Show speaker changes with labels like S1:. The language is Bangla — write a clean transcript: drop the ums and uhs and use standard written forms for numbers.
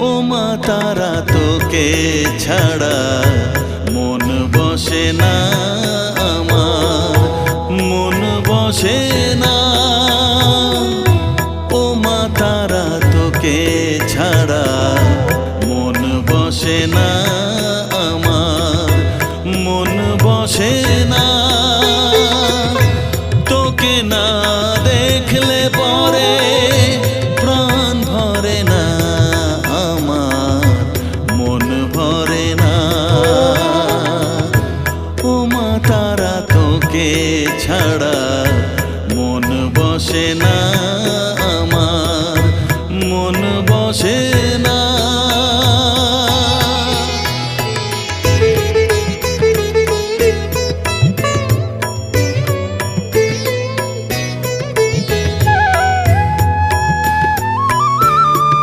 S1: ও মা তারা তোকে ছাড়া মন বসে না আমার, মন বসে না। ও মা তারা তোকে ছাড়া মন বসে না আমার, মন বসে না। তোকে না দেখলে পরে প্রাণ ভরে না আমার, মন ভরে না। ও মা তারা তোকে ছাড়া মন বসে না আমার, মন বসে না।